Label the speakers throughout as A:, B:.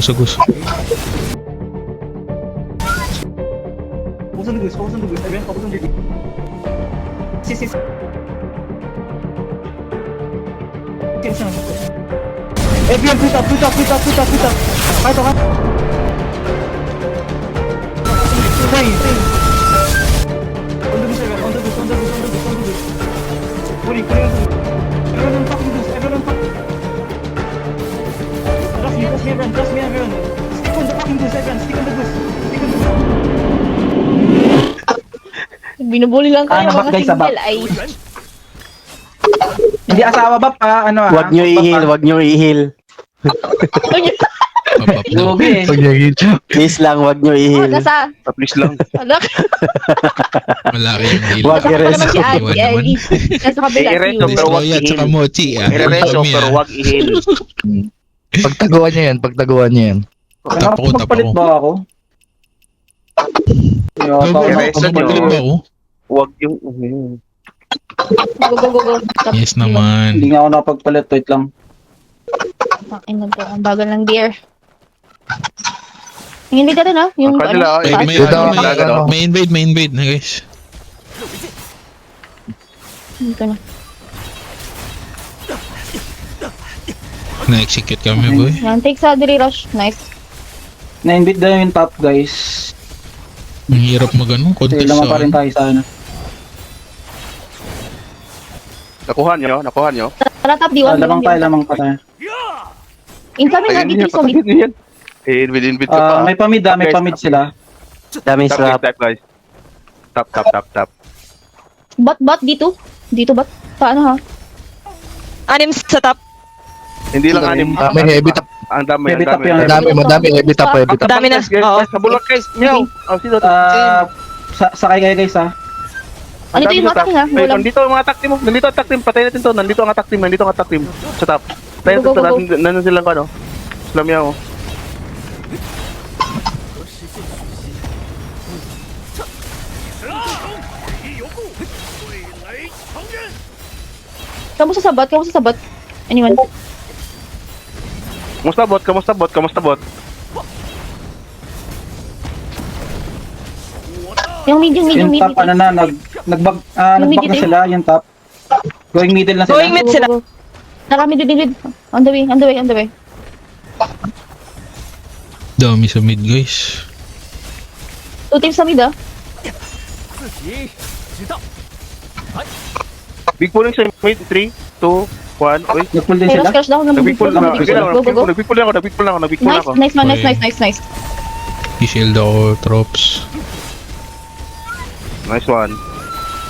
A: Agus.
B: Fokusan dulu, Everyone fokusan dulu. Sis. Everyone push up. Kaito ka. Stay. On the bus. Puri. Everyone fucking bus. Trust me, everyone. Stick on the fucking bus, everyone. Stick on the bus.
C: Binubuli lang kayo
B: Bak
C: mga
B: guys,
C: single
B: bak.
C: ay.
B: Hindi asawa ba pa? Ano
D: Wag nyo ihil.
B: Lugi eh.
D: Please lang, wag nyo
C: Oh,
D: ihil.
C: nasa.
E: Please lang.
C: Anak.
A: Malaki yung heal.
D: Wag
C: Kasama
D: i-rest.
C: naman si Adi.
A: Iwan naman.
C: Nasa kabila.
E: I-rest
C: si-
E: pero wag
A: Destroy at
E: ihil.
A: saka Mochi ah.
E: I-reso
A: Kami,
E: pero
A: ah.
E: wag ihil.
F: Pagtaguan niya yan.
A: Tap ako.
B: Magpalit ba ako?
E: Ireso nyo.
A: Magaling ba ako?
E: Wag yung...
C: Go.
A: Yes naman.
B: Hindi nga ako nakapagpalit. Wait lang.
C: Ay, nagpo. Ang bagal ng beer. Ang invite natin ha? Yung
E: Ang kanila,
C: ano,
A: May,
C: taas.
A: may,
F: Ito,
A: may invade na guys.
C: Hindi ko na.
A: Na-execute kami boy.
C: Yan, take sa Adri Rush. Nice.
B: Na-invite daw yung top guys.
A: Ang hirap mag-ano.
B: Kasi
A: Contest
B: laman pa rin
A: sa
B: tayo sa ano.
E: Nakuha nyo?
C: Tara top D1.
B: Lamang pa tayo.
C: Incoming na dito sa mid.
E: yan. Invite ka pa.
B: May pamid sila.
D: Daming
E: Tap,
D: slap.
E: guys. Tap.
C: Bot dito. Dito bot. Paano ha?
G: Anim sa top.
E: Hindi lang anim.
F: Dami, heavy tap.
E: Ang dami.
B: Heavy tap yan.
F: Madami, heavy tap, heavy tap.
G: Dami na.
E: Guys,
G: Oo.
E: sa bulak guys. Meow. Sino?
B: Sakay kayo guys ha.
C: Ano dito yung atake ha?
E: Wait,
C: Walang.
E: nandito ang mga attack team mo. Nandito ang attack team. Patay natin to. Nandito ang attack team. Sa top. Tayo
C: Go,
E: to.
C: go, go.
E: Nandun silang ano. Slam yaw.
C: Kamusta sa bot? Anyone?
E: Kamusta bot?
C: Yung mid.
B: Yung top ano na, nagbag na sila yung top. Going middle na sila.
G: Going mid sila.
C: Naka mid. On the way.
A: Dami sa mid guys.
C: 2 teams sa mid ah.
E: Big pulling sa mid. 3, 2, 1. Uy.
B: Nag-pull din sila.
C: Crush daw.
E: Nag-big pull na.
C: Go.
E: Nag-big pull ako.
C: Nice man. Nice.
A: I-shield ako troops.
E: Nice one.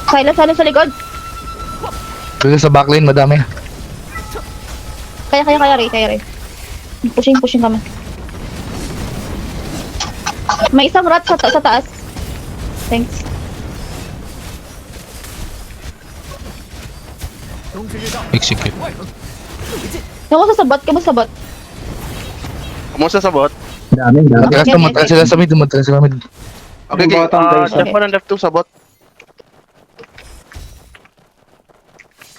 C: Silence sa likod.
F: Dito sa backlane, madami.
C: Kaya Ray. Pushing kami. May isang rat sa taas. Thanks.
A: Execute.
C: Kamusta sa bot?
E: Kumusta sa bot?
F: Matras sila sa mid.
E: Okay.
B: Yung bottom, guys.
E: Left 1 and left 2 sa bot.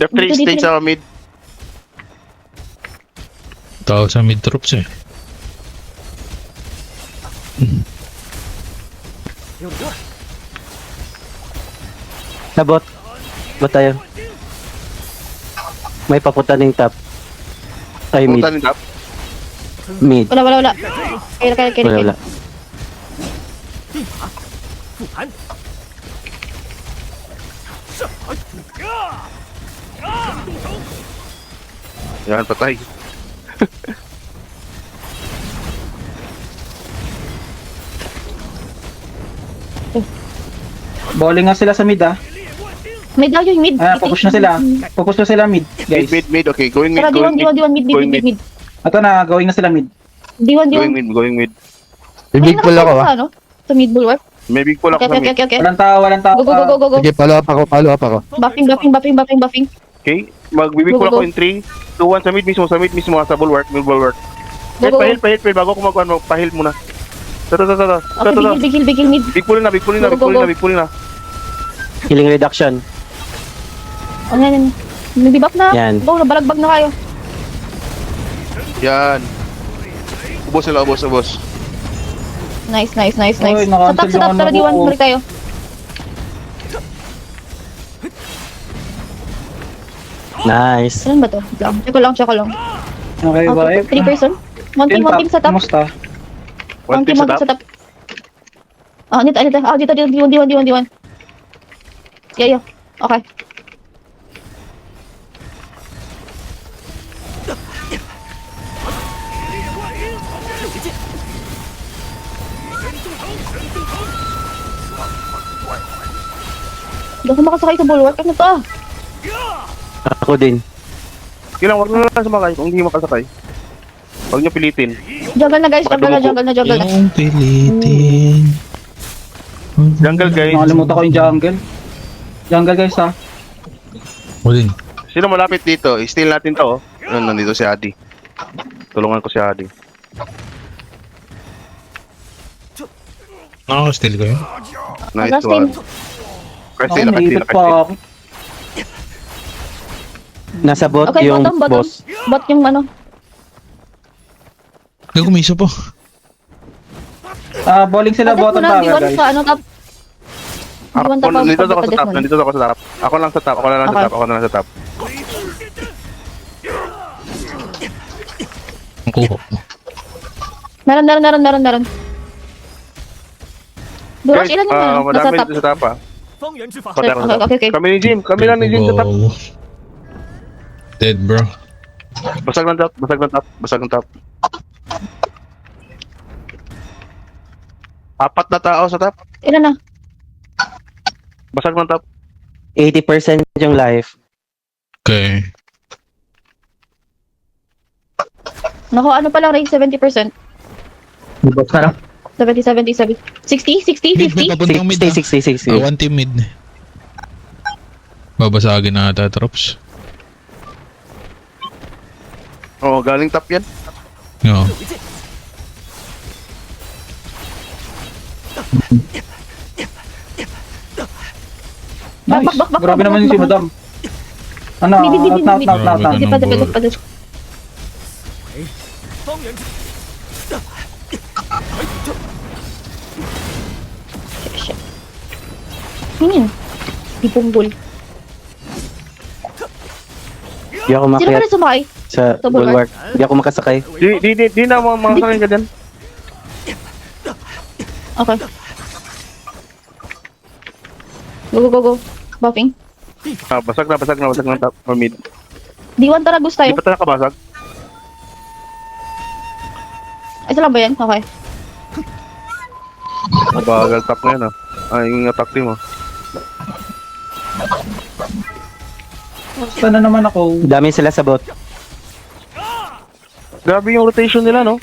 E: Left 3
C: Dito.
E: stay sa mid.
A: Tao sa mid troops eh.
D: Sabot. Ba't tayo? May papunta ng top. Ay, mid.
E: Punta ni top.
D: Mid.
C: Wala. Kaya.
D: Wala.
E: Yan, patay.
B: Bowling nga sila sa mid ah.
C: Mid daw yung mid.
B: Focus na sila mid, guys.
E: Mid. Okay, going mid.
C: Tara, D1 mid.
B: Ito na, going na sila mid.
C: D1.
E: Going mid.
F: Big pull ako ha.
C: Ano? Sa mid bulwark.
E: May big pull ako sa mid.
C: Okay.
B: Walang tao.
C: Go.
F: Sige, follow up ako.
C: Buffing.
E: Okay, magbibig pull ako in 3, 2, 1 sa mid mismo sa bulwark.
C: Go.
E: Pahil bago ako mag-ano, pahil muna. Ito.
C: Okay, big heal mid.
E: Big pull na.
D: Healing reduction.
C: Ano yan? Nag-debuff na.
D: Yan.
C: Go, nabalagbag na kayo.
E: Yan. Ubos sila, ubos.
C: Nice.
B: Oy,
C: Sa top,
B: na-cancel yung
C: tara
B: ano
C: D1,
B: ko.
C: balik tayo.
D: Nice.
C: Saan ba to? Wait lang. Check ko lang.
B: Okay, bye.
C: Okay, 3 person. One team sa top.
B: Kumusta?
E: One team sa top.
C: Ah, dito. Ah, dito, D1. Yeah. Okay. Hindi ako makasakay sa bulwark. Ano to?
D: Ako din.
E: Kailang, wag na lang sumakay kung hindi makasakay. Huwag niyo pilitin.
C: Jungle na guys. Jungle na.
A: Yung pilitin.
E: Jungle guys.
B: Nakalimutan ko yung jungle. Jungle guys ha.
A: Wala.
E: Sino malapit dito? I-steal natin to. Nandito si Adi. Tulungan ko si Adi.
A: Nakaka-steal ko yun.
E: Nice
C: Last team.
E: one. Kahit
B: Ako,
E: sila,
B: naipit pa ako.
D: Nasa bot
C: Okay,
D: yung
C: bottom.
D: boss.
C: Bot yung ano.
A: Gumisa po.
B: Bowling sila
C: Adet
B: bottom
C: mo na,
B: tower
C: D1
B: guys.
C: sa ano top. D1 top.
E: Nandito ako sa top. Ako lang sa top. Ako na lang sa top.
A: Ang kuha.
C: Meron. Duras, ilan yun? Nasa
E: madami
C: top.
E: dito sa top ah.
C: Okay.
E: Kami ni Jim. Kami lang ni Jim sa top.
A: Wow. Dead bro.
E: Basag ng top. Apat na tao sa top.
C: Ilan na?
E: Basag ng top.
D: 80% yung life.
A: Okay.
C: Naku, ano pa lang rate? 70%.
F: Bot na lang.
C: 70. 60? 50?
A: Papuntang mid ah.
D: 60.
A: One team mid. Babasagin na ata, Trops.
E: Oo, galing top yan.
A: No.
B: Nice.
C: Back.
B: Grabe naman yung si madam. Ano,
C: Mid.
B: not.
A: Grabe ka ng ball.
C: Shit. Ano yun? Ipunggol.
D: Di ako
C: Sino ka
D: makiat
C: na sumakay?
D: sa
C: Sa bulwark?
D: bulwark. Di ako makasakay.
E: Di na mga sakin ka dyan.
C: Okay. Go. Buffing.
E: Basag na top. Or mid.
C: D1 tara, gusto
E: Di
C: tayo.
E: pa tayo nakabasag.
C: Ay, isa lang ba yan? Okay.
E: Mabagal top na yan ah. Yung attack team ah.
B: Basta na naman ako.
D: Dami sila sa bot.
E: Grabe yung rotation nila no.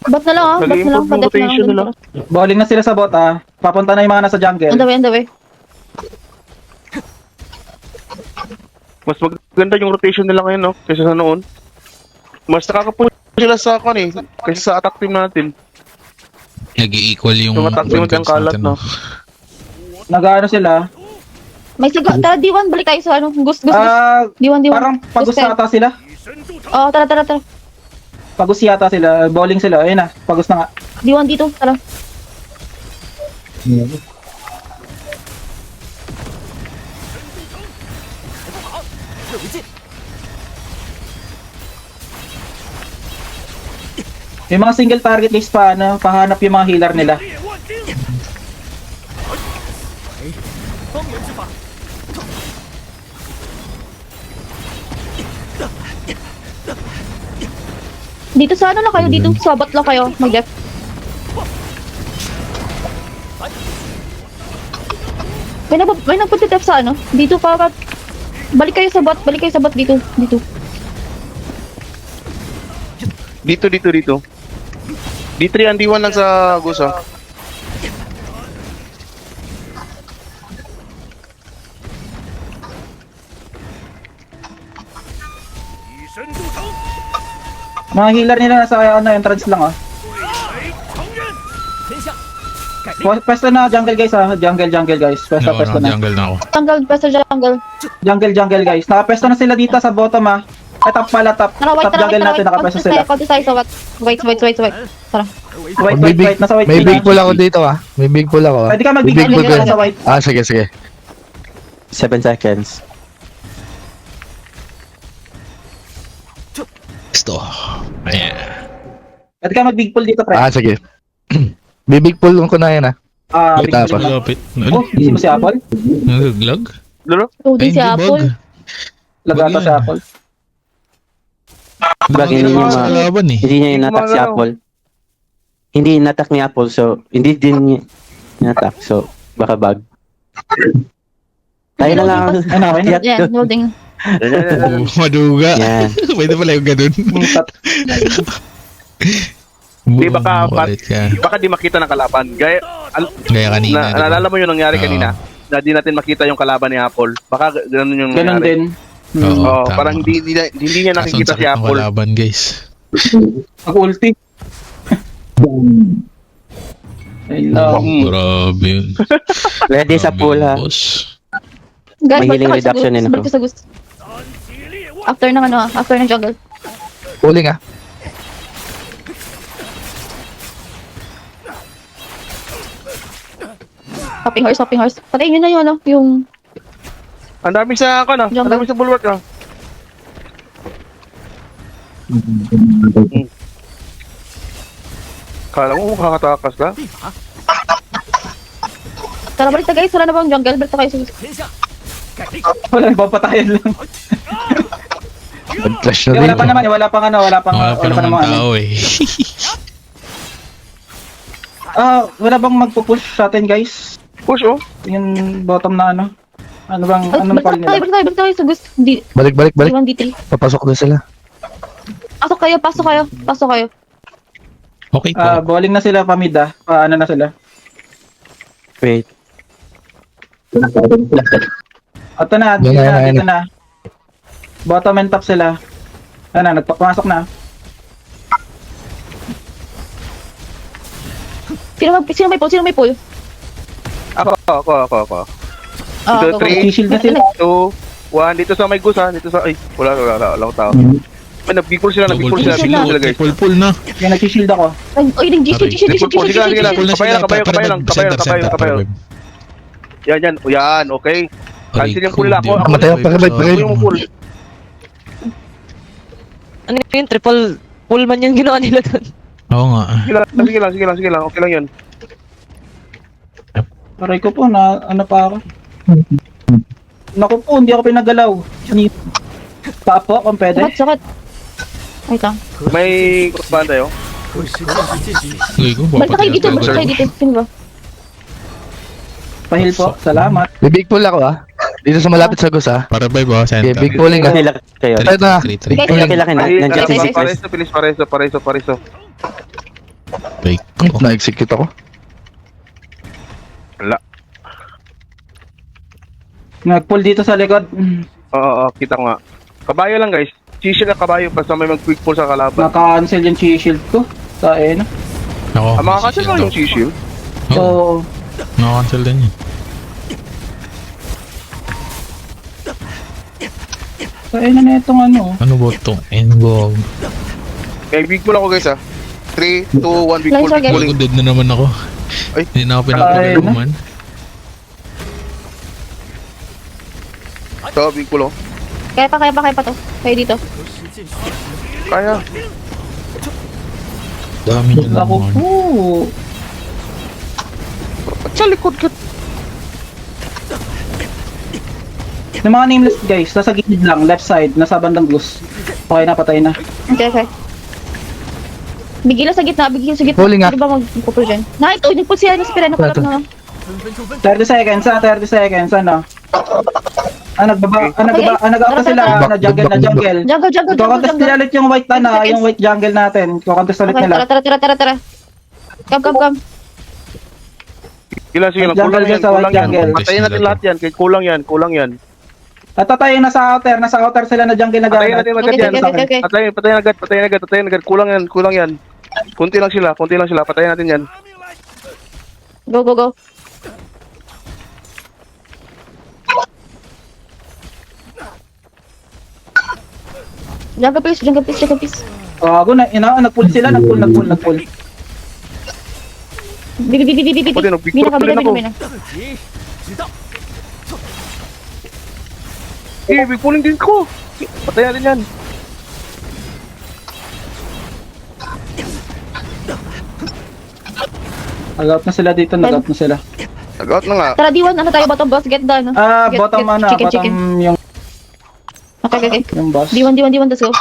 C: Bot na lang ah. Bot na lang.
E: Nag-improve yung
C: Padet na
E: rotation nila.
C: lang.
B: Bowling na sila sa bot ah. Papunta na yung mga nasa jungle.
C: On the way.
E: Mas maganda yung rotation nila ngayon no. Kaysa sa noon. Mas nakakapush sila sa akin eh. Kaysa sa attack team natin.
A: Nag-i-equal yung
E: Yung attack team natin
A: controls
E: kalat
A: natin,
E: no.
B: Nag-ano sila?
C: May sigo. Tara, D1. Balik tayo sa ano. Gusto. D1.
B: Parang pagus yata sila.
C: Oo, tara.
B: Pagus yata sila. Bowling sila. Ayun na. Pagus na nga.
C: D1 dito. Tara.
B: May mga single target list pa ano, pahanap yung mga healer nila.
C: Dito sa ano lang kayo. Dito sa bot lang kayo. Mag-left. May nagpunta sa ano. Dito para. Balik kayo sa bot dito.
E: Dito. D3 and D1 lang sa Gusa.
B: Mga healer nila nasa ano, entrance lang ah. Pwesto na jungle guys ah. Jungle guys. Pwesto na.
A: Jungle na ako.
C: Jungle.
B: Jungle guys. Nakapesto na sila dito sa bottom ah. Ay, top pala, top.
C: Tara, white,
B: Top
C: tara,
B: jungle
C: white,
B: natin,
C: tara,
B: nakapesa
C: white.
B: sila.
C: Konti tayo sa white. White. Tara.
B: White. Nasa white
F: May
B: sila.
F: big pull ako dito ah. May big pull ako ah.
B: Pwede ka mag-big
F: May
B: pull
C: pull
B: ka
C: ka.
B: sa white.
F: Ah, sige, sige.
D: 7 seconds.
A: Gusto. Ayan.
B: Pwede ka mag-big pull dito, pre.
F: Ah, sige. May big pull ko na yan ah.
B: Ah, big
F: Tapos.
B: pull.
A: Malapit.
B: Oh, isi mo si Apple?
A: Naglag?
E: Lolo?
C: Oh, di si
A: Ay, hindi,
C: Apple.
A: bug.
B: Lagata si Apple.
D: Bakit
A: Hindi
D: hindi
A: naman
D: niya
A: sa
D: ma-
A: kalaban eh.
D: Hindi niya inattack si
E: Gumagalaw.
D: Apple. Hindi inattack ni Apple, so hindi din niya inattack. So, baka bug. Tayo na lang.
B: Ay, na, okay na.
C: Yan, holding.
A: Oh, maduga.
D: Yan.
A: Pwede pala yung ganun.
E: Di baka-
A: Makulit ka.
E: Baka di makita ng kalaban. Gaya,
A: Gaya kanina. diba?
E: naalala mo yung nangyari
A: Oo.
E: kanina? Na di natin makita yung kalaban ni Apple. Baka ganun yung
B: Ganun
E: nangyari.
B: din.
A: Oo,
E: Oo,
A: tama.
E: parang hindi niya
A: Kaso ang
E: nakikita si
A: sakit ng
E: Apple.
A: kalaban, guys.
B: Mag-ulti. Ay, no.
A: Grabe yun.
D: Ready sa
A: Grabe
D: pool
A: yun,
D: ha.
A: boss.
C: Guys,
D: May healing
C: balik ka sa
D: reduction
C: Gus,
D: din ako.
C: balik ka sa Gus. After ng ano, after ng jungle.
F: Pulling ah.
C: Hopping horse. Patayin nyo na yun, ano, yung...
E: Ang dami sa ako na. Ang
C: Jungle.
E: dami sa bulwark ah. Kala mo makakatakas ka?
C: Tara, balik na guys. Wala na bang jungle? Balik na kayo sa Gus.
B: Wala, papatayan lang.
F: Nag-clash na
B: Eh,
F: din.
B: wala pa naman, eh, wala pang ano, wala pang
A: Wala pa naman
B: namang ano.
A: tao eh.
B: Ah, wala bang magpo-push sa atin, guys?
E: Push oh.
B: Yung bottom na ano? Ano bang, ano na call nila?
C: Balik na kayo sa Gus.
F: Balik.
C: D1, D3.
F: Papasok na sila.
C: Pasok kayo.
A: Okay po.
B: Ah, bowling na sila, pamid ah. Ano na sila?
D: Wait.
B: Ito na,
F: Yan,
B: dito na. Bottom and top sila. Ano, nagpamasok na.
C: Sino may pull?
E: Ako.
C: Ah,
E: Ito,
C: go, go,
E: three.
C: go.
B: Nag-shield na sila.
E: 2, 1. Dito sa may gus ha. Dito sa, ay, wala akong tao. Ay, nag-big-pull sila
A: Double pull
E: guys.
A: sila.
E: Sila guys.
A: Triple pull na.
B: Yung nag-shield ako.
C: Oy, nag-G-shield.
E: Triple pull. Sige lang.
A: Pull na
E: Kabayan
A: sila.
E: lang. Kabayan. Yan. Yan, okay. Cancel yung pull ako.
F: Matay ako, pakibay.
E: Ako yung pull.
G: Ano yun? Triple pull man yung ginawa nila doon.
A: Oo nga.
E: Sige lang. Okay lang yun.
B: Aray ko po, na ano pa ako. Naku po, hindi ako pinagalaw. Pa po, kung pwede.
C: Sakit. Wait lang.
E: May kurban tayo.
A: Uy, ko,
C: Balik na kayo dito. Sino ba?
B: Pahil po, salamat.
F: May big pull ako ah. Dito sa malapit sa Gus ah.
A: Para by ba?
F: Okay,
A: Center.
F: big pulling ah.
D: Kanila kayo.
F: Ito na.
A: 3-3.
C: Guys,
D: Ang laki-laki na. Nandiyan si
C: Okay.
D: Secret.
E: Pareso.
A: Fake ko.
F: Na-execute ako.
E: Wala.
B: Nag-pull dito sa likod.
E: Oo, kita ko nga. Kabayo lang guys. Shield na kabayo basta may mag-quick pull sa kalaban.
B: Naka-cancel yung shield ko. Sa ano.
A: Ako.
E: Ang mga kasi yung shield.
B: So,
A: Oo. Naka-cancel din yun.
B: sa ano na itong ano.
A: Ano ba itong Engo?
E: May big pull ako guys 3, 2, 1 big pull.
C: Lancer, guys.
A: Pulling dead na naman ako.
E: Ay.
A: Hindi na ako pinapagalaman.
E: Ito, big pull oh.
C: Kaya pa to. Kayo dito.
E: Kaya.
A: Dami niya
B: Ako
A: naman.
B: po.
E: Sa likod ka.
B: Yung mga nameless guys, nasa gilid lang, left side, nasa bandang Gus. Okay na, patay na.
C: Okay. Bigila sa gitna.
F: Pulling ah.
C: Di ba mag-pull dyan? Nag-pull siya. Naspira na pala na.
B: 30 seconds, 30 seconds, ano? Nag-out na sila, jungle.
C: Jungle.
B: Iko-contest nila ulit yung white yung white jungle natin. Iko-contest ulit
C: Okay,
B: nila.
C: tara. Come.
E: Sige lang.
B: Jungle
E: Kulang yan.
B: sa white jungle.
E: Patayin natin lahat yan. Kaya kulang yan.
B: At tayo nasa outer sila na jungle na
E: Patayin
B: gana.
E: natin agad yan.
C: Okay.
E: Patayin agad. Kulang yan. Kunti lang sila. Patayin natin yan.
C: Go. Jungle please, jungle please, jungle please.
B: Gago na, nag-pull sila, nag-pull.
C: Bibi.
E: Pati, nag-big
C: Bina
E: drop
C: ka,
E: na rin ako.
C: bina.
E: Big pulling din ko. Patayan rin yan.
B: Nag-out na sila dito, nag-out na sila.
E: Nag-out na nga.
C: Tara, D1, ano tayo, bottom boss, get down.
B: Bottom
C: Chicken.
B: yung
C: Okay.
B: boss.
C: D1, let's go.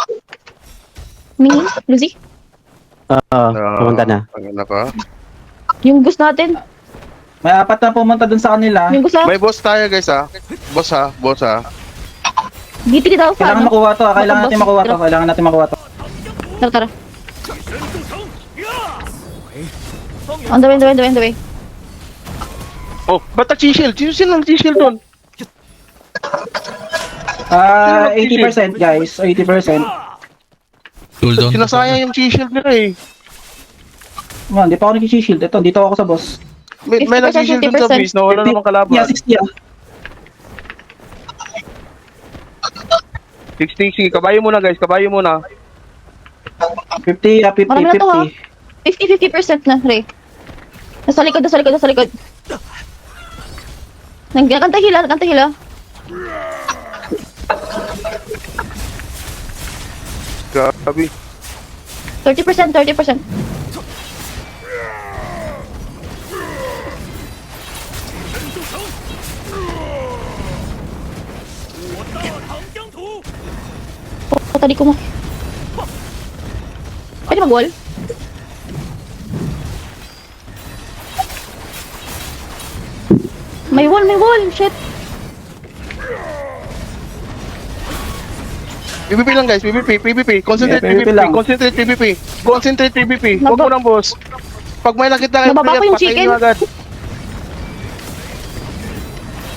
C: Mini, Lucy,
D: Pumunta na.
E: Ang ka.
C: yung boost natin.
B: May apat na pumunta dun sa kanila.
C: Yung boost
E: May boss tayo guys ha. Boss ha.
C: DT daw sa
B: Kailangan
C: ano.
B: makuha to, kailangan natin makuha to,
C: Drop.
B: kailangan natin makuha to.
C: Tara. On the way.
E: Oh, ba't nag-shield? Sino nag-shield doon?
B: 80% guys, 80%.
A: Cooldown.
E: Sinasayang yung shield nila eh.
B: Man, di pa ako nag-shield. Ito, dito ako sa boss.
E: May
C: 50%,
E: nag-shield doon sa base na wala namang kalaban.
B: Yeah, 60 ah.
E: 60, sige, kabayo muna guys, kabayo muna.
B: 50, 50,
C: Marami na to,
B: 50.
C: 50% na, Ray. Nasa likod. Kanta hila.
E: Grabe.
C: 30%. Tadi ko mo. Pwede mag-wall? May wall, shit.
E: PvP lang guys, PvP. Concentrate
B: Yeah, PvP
E: PvP,
B: lang.
E: Concentrate PvP. Huwag mo lang boss. Pag may nakita kayo
C: Nababa
E: player,
C: ko yung
E: patayin
C: chicken.
E: nyo agad.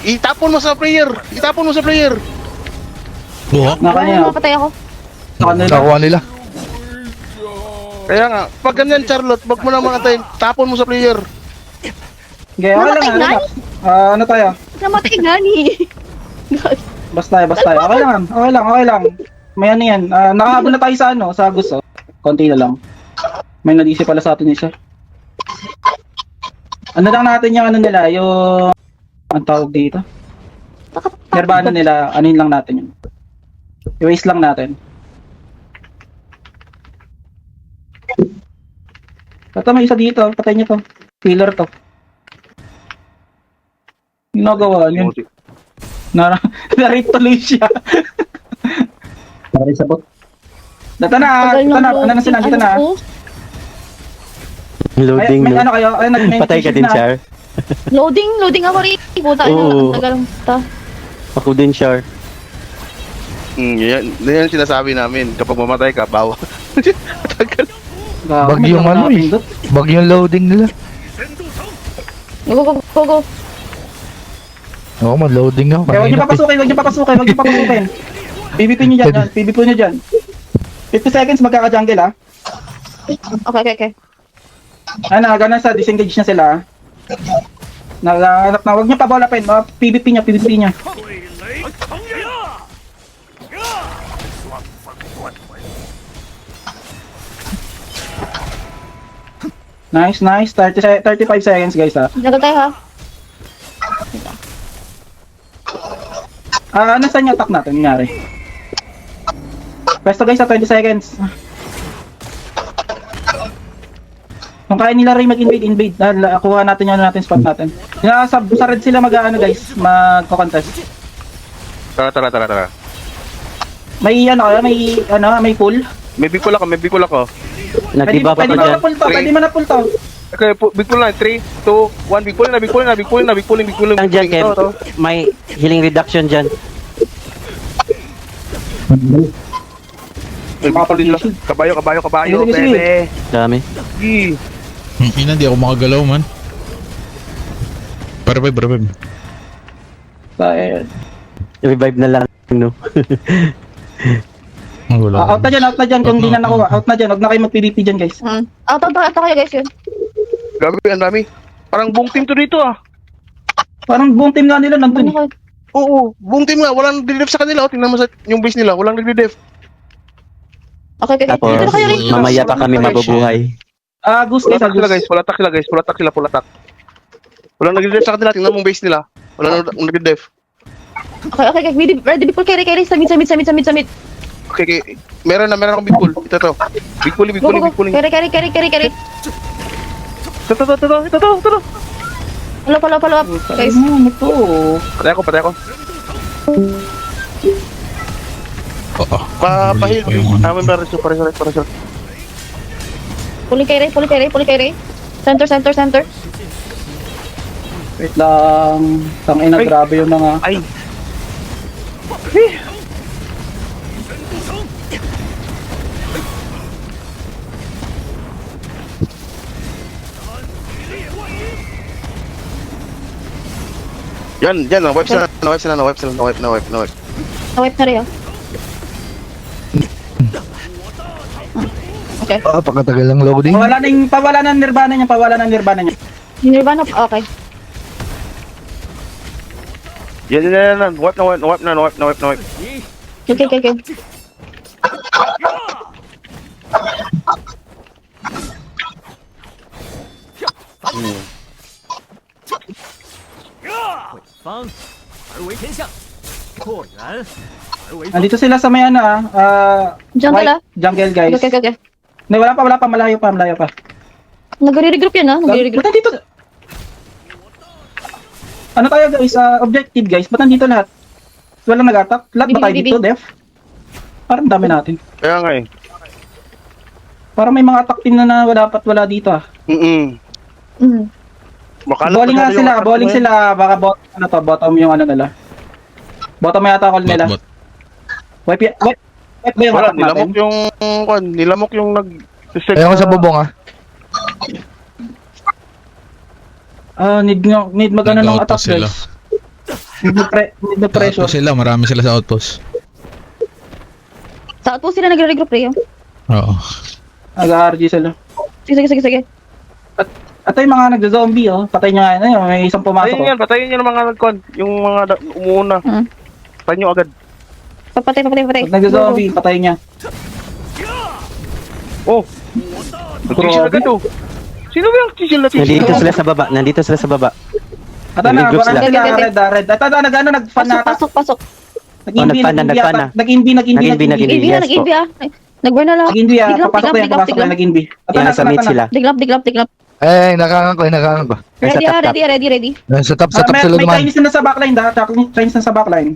E: Itapon mo sa player.
A: Buhok.
B: Na kanya.
C: Nakapatay ako.
B: Sa kanila.
F: Nakuha nila.
E: Kaya nga, pag ganyan Charlotte, wag mo lang mga tayo, tapon mo sa player.
B: Okay, okay lang,
C: Namatay
B: ano
C: na?
B: lang. Ano tayo?
C: Namatay gani. God.
B: Basta. Okay lang. May ano yan. Nakahabol na tayo sa sa gusto. Konti na lang. May nadisi pala sa atin isa. Ano lang natin yung ano nila, yung... Ang tawag dito? Nirvana nila, anin lang natin yun. I-waste lang natin. Ito may isa dito, patay niyo to. Killer to. Ginagawa yun. Narito tuloy siya. Narin sa bot. Dito na, ano na sila, dito na.
D: Loading,
B: May
D: no?
B: ano kayo? Ay,
D: Patay ka din, Char.
C: Loading ako rin. Puta,
D: Oo.
C: tagal lang.
D: Ako din, Char.
E: Yan sinasabi namin, kapag mamatay ka, bawa. Tagal.
F: Bagyong ano eh. Bagyong loading nila.
C: Go.
F: Oo, mag-loading ako.
B: Kaya huwag niyo
F: Kanina,
B: papasukin. PvP niyo dyan. 50 seconds magkaka-jungle ah.
C: Okay.
B: Ano, ganun sa disengage na sila. Nagahanap na, huwag niyo pabolapin. PvP niya. Nice. 35 seconds guys ha.
C: Jagal tayo ha.
B: Nasaan yung attack natin? Nangyari. Pwesto guys sa 20 seconds. Kung kaya nila rin mag-invade. Kuha natin yung natin spot natin. Sa red sila guys, magko-contest.
E: Tara.
B: May pool.
E: May big pull ako.
D: Nag-diba pa
B: Pwede
D: ko
B: mo
D: dyan.
B: na pull to, pwede mo na pull to.
E: Okay, big pull na. 3, 2, 1, big pull na.
D: Lang dyan, Kev. May healing reduction dyan.
E: May big pull din lang. Kabayo.
B: Sige.
E: Bebe.
D: Dami.
E: Sige.
A: Ina, di ako makagalaw man. Revive.
D: Revive na lang, no?
A: Wala.
B: Out na dyan kung di na nakuha. Out na dyan, huwag na kayo mag-PvP dyan guys.
C: Out kayo guys yun.
E: Gabi, ang dami. Parang buong team to dito ah.
B: Parang buong team nga nila nandun eh.
E: Oo, buong team nga. Walang nagde-def sa kanila. Tingnan mo sa yung base nila. Walang nagde-def.
C: Okay, okay.
D: Tapos,
C: Dito na kayo rin.
D: mamaya pa kami mabubuhay.
B: Goose
E: Full
B: guys,
E: attack sila guys, full attack sila guys, full attack sila, full attack. Walang nag-def sa kanila, tingnan mo yung base nila. Walang nag-def.
C: Okay, okay, okay. Ready, big pull, carry. Submit.
E: Okay, okay. Meron akong big pull. Ito. Big pulling.
C: Go. Carry.
E: Ito.
C: Follow up. Guys,
B: ito.
E: Patay ako.
A: Oo.
E: Pahil.
A: Pa yung ano.
E: Para.
C: pulling carry. Center.
B: Wait lang. Tangina,
E: Ay.
B: grabe yung mga...
E: Ay. Yan, na-wipe sila.
C: Na-wipe na rin, oh. Okay.
F: Pakatagal lang loading.
B: Pawala ng nirvana niya.
C: Nirvana, okay.
E: Yan. Wipe na.
C: Okay.
B: Nandito sila sa may
C: Jungle, ah.
B: jungle guys.
C: Okay.
B: Hindi, wala pa, malayo pa.
C: Nagre-regroup yan, ah.
B: Ba't nandito? Ano tayo guys, objective guys, ba't nandito lahat? Walang nag-attack? Lahat ba tayo
C: Bibi.
B: dito, Def? Parang dami natin.
E: Kaya nga eh.
B: Parang may mga attack team na wala dito ah.
E: Makalat
B: Bowling nga
E: masyado yung
B: sila,
E: attack
B: bowling
E: mo eh.
B: sila, baka bottom yung ano nila. Bottom yata call nila.
A: Bot.
B: Wipe ba yung
E: Wala,
B: attack natin?
E: nilamok yung
F: Ayaw ko sa bubong ah.
B: Need magano ng attack
A: Nag-outpost sila.
B: guys. Need na pressure.
A: Outpost sila, marami sila sa outpost.
C: Sa outpost sila nagre-regroup, Rio.
A: Oo.
B: Nag-RG sila.
C: Sige.
B: At yung mga nagzo-zombie patay niya nga, may isang pumasok.
E: Patayin yan ang mga yung mga umuuna. Patayin nyo agad.
C: Papatay.
B: Pag nagzo-zombie, patay niya.
E: Oh! Nag-chill agad oh. Sino ba yung chill na chill?
D: Nandito sila sa baba.
B: At ano,
D: Nag-group
B: baka
D: sila.
B: sila red. At ano, nag-fan na ata.
C: Pasok.
B: Nag-invi
D: nagfan na.
B: Nag-invi.
C: Nag-invi na. Nag-burn na lang.
B: Nag-invi
C: Diglap.
B: papasok na nag-invi.
D: Yan, sa mid sila.
C: Diglap.
F: Nakangan ko.
C: Ready.
F: Sa top
B: May
F: sila duman.
B: Chinese na sa backline, Chinese na sa backline.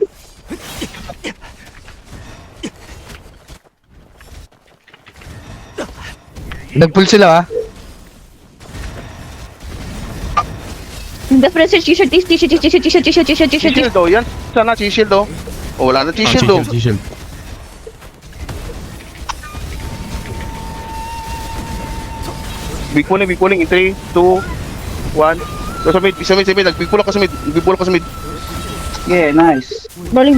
F: Nag-pull sila ah.
C: Death Pressure, t-shirt.
E: Chill daw yan. Sana chill daw. Oh, wala na chill daw.
A: Shield.
E: Big pulling in 3, 2, 1. Sa mid. Big pull ako sa mid.
B: Yeah, nice.
C: Bowling.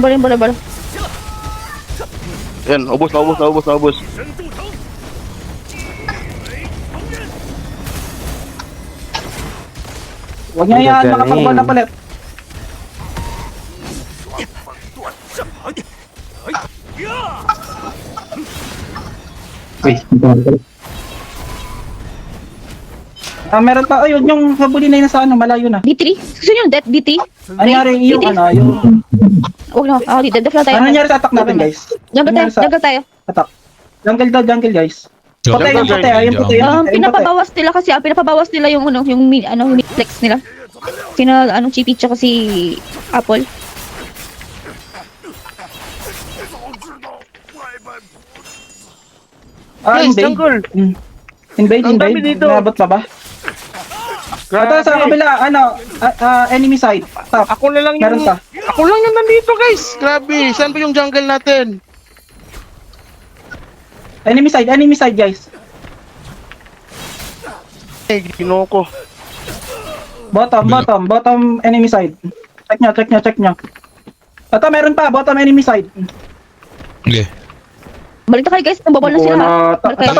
E: Yan, ubos.
B: Huwag niya yan,
D: Gagaling.
B: makapag-ball na palit. Meron pa, ayun, yung habulin na yun sa ano, malayo na.
C: D3? Gusto nyo death D3?
B: Ano nangyari yung
C: D3?
B: yung...
C: Huwag na. Death na tayo.
B: Ano nangyari sa attack natin, guys?
C: Jungle tayo.
B: Attack. Jungle, guys.
A: Go.
B: Patay yung puti, yung puti.
C: Pinapabawas nila kasi, pinapabawas nila yung flex nila. Sina, Chippy tsaka si Apple.
E: Guys, jungle.
B: Invade.
E: Ang dami dito.
B: Nabot pa ba? Ito sa kabila, enemy side. Top.
E: Ako lang
B: Meron pa.
E: yung nandito guys. Grabe, saan ba yung jungle natin?
B: Enemy side, guys.
E: Eh, ginoko.
B: Bottom enemy side. Check nyo. Ito, meron pa, bottom enemy side.
A: Okay.
C: Balik na kayo guys, nababal na sila. Balik kayo.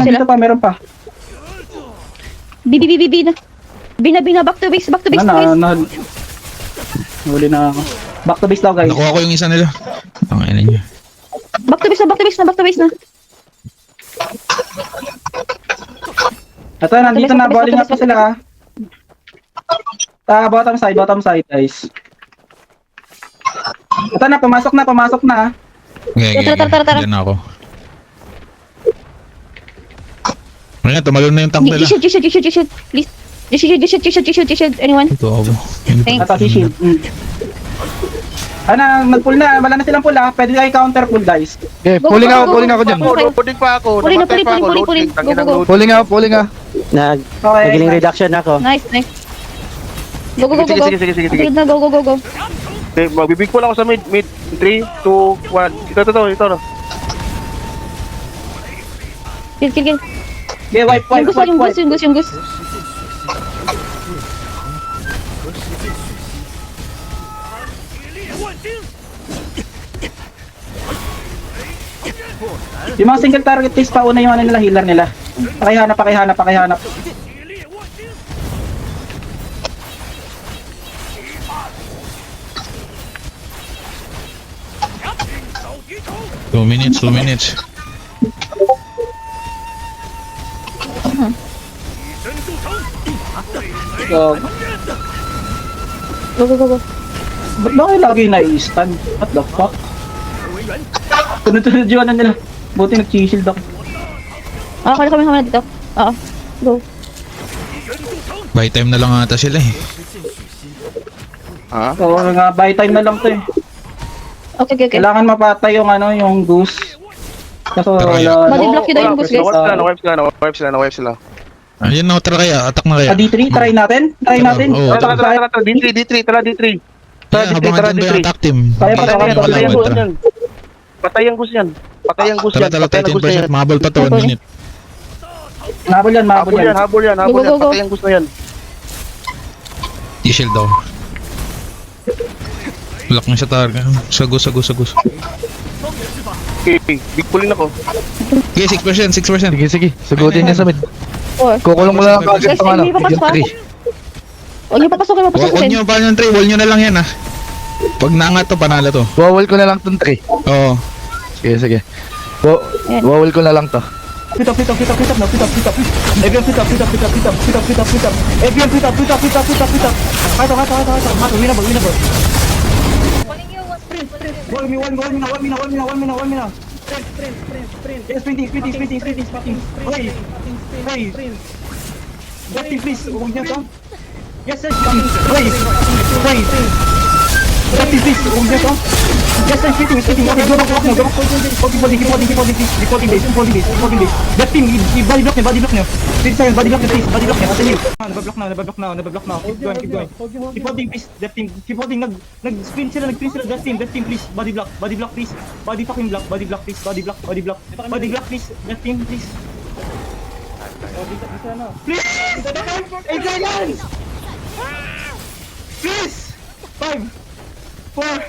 B: Dito pa, meron pa.
C: Bibi na. Back to base guys.
B: Huli na ako. Back to base daw, guys.
A: Nakuha ko yung isa nila. Ang ina niya.
C: Back to base na.
B: Ito, nandito na, bowling up na sila. Bottom side, guys. Ito na, pumasok na.
A: Okay, okay,
C: Tara, tara.
A: Diyan ako. Ayan, tumalon na yung tank nila.
C: You should, please. You should, anyone?
A: Ito ako.
C: Thanks.
B: Ito, si shield. Nag-pull na, wala na silang pull ha. Pwede kayo counter pull, guys.
F: Okay,
C: Go,
F: pulling
C: go,
F: ako,
C: go,
F: pulling
C: go,
F: ako
C: go,
F: dyan.
C: go.
E: Loading pa ako.
C: Pulling na,
E: Namatay pa ako.
C: pulling.
E: Loading. Tangina
C: Go, go, go.
E: loading.
F: Pulling ako.
B: Okay,
D: Naging
B: nice.
D: reduction ako.
C: Nice. Go.
E: Sige.
C: Sige na, go.
E: Okay, magbibig pull ako sa mid. 3, 2, 1. Ito. No.
C: Kill.
B: Okay, wipe.
C: Yung goose.
B: Yung mga single target case pa una yung ano nila, healer nila. Pakihanap.
A: 2 minutes.
B: So,
C: Go.
B: ba't ba kayo lagi na-i-stun? What the fuck? Tunod yung ano nila. Buti nag-shield ako.
C: Kala kami dito. Oo. Go.
A: Buy time na lang ata sila eh.
E: Ha?
B: So, nga, buy time na lang to eh.
C: Okay.
B: Kailangan mapatay yung ano, yung goose. Kaso
A: Pero
B: wala.
C: Body block yun daw yung goose, guys.
E: Na-wipe sila.
A: Ayun na, tara kaya. Attack na kaya.
B: D3, try natin.
A: Oo,
B: Attack
E: Tara,
B: side.
E: D3, tara D3.
A: Ayan, habang andyan ba yung attack team?
B: Kaya pa,
A: Patay
B: kaya pa,
A: na,
E: Patay ang goose yan. Patay ang goose yan.
A: Tara,
E: Patay ang goose
A: 13%.
E: yan.
A: Mahabol pa to, 1 minute.
B: Nabol yan.
E: Habol yan.
C: Go.
E: Patay ang goose na yan.
A: I-shield daw. Lock na siya targa. Sagus.
E: Okay, big pulling ako.
A: Okay, 6%.
F: Sige. Sagutin niya sa mid.
C: 4.
F: Kukulong mo lang kagad
C: Guys,
F: pang ano.
C: may papasok pa.
F: Yung 3.
C: Huwag niyo papasokin.
A: Wall nyo pa yung 3. Wall nyo na lang yan ah. Pag naangat to, panalo to.
F: Wawal ko na lang tong 3.
A: Oo.
F: Sige.
C: Yan.
F: Wawal ko na lang to.
B: Fit up. Everyone fit up. Everyone fit up. Hato, winnable. Wall me now. Sprint. Yes, sprinting. Hey. Jetting, please. Huwag niya to. Yes, Hey. Jetting, please. Huwag niya to. Yes, I'm sprinting. Okay, go back now. Keep holding, please. Reporting base. That team, body block niya. 3 seconds, body block niya. Nabablock now. Keep going. Keep holding, please. That team, keep holding. Nag-sprint sila. That team, please. Body block, please. Body fucking block, please. Body block, please. That team, please. Please! Adrian! Please! 5, 4,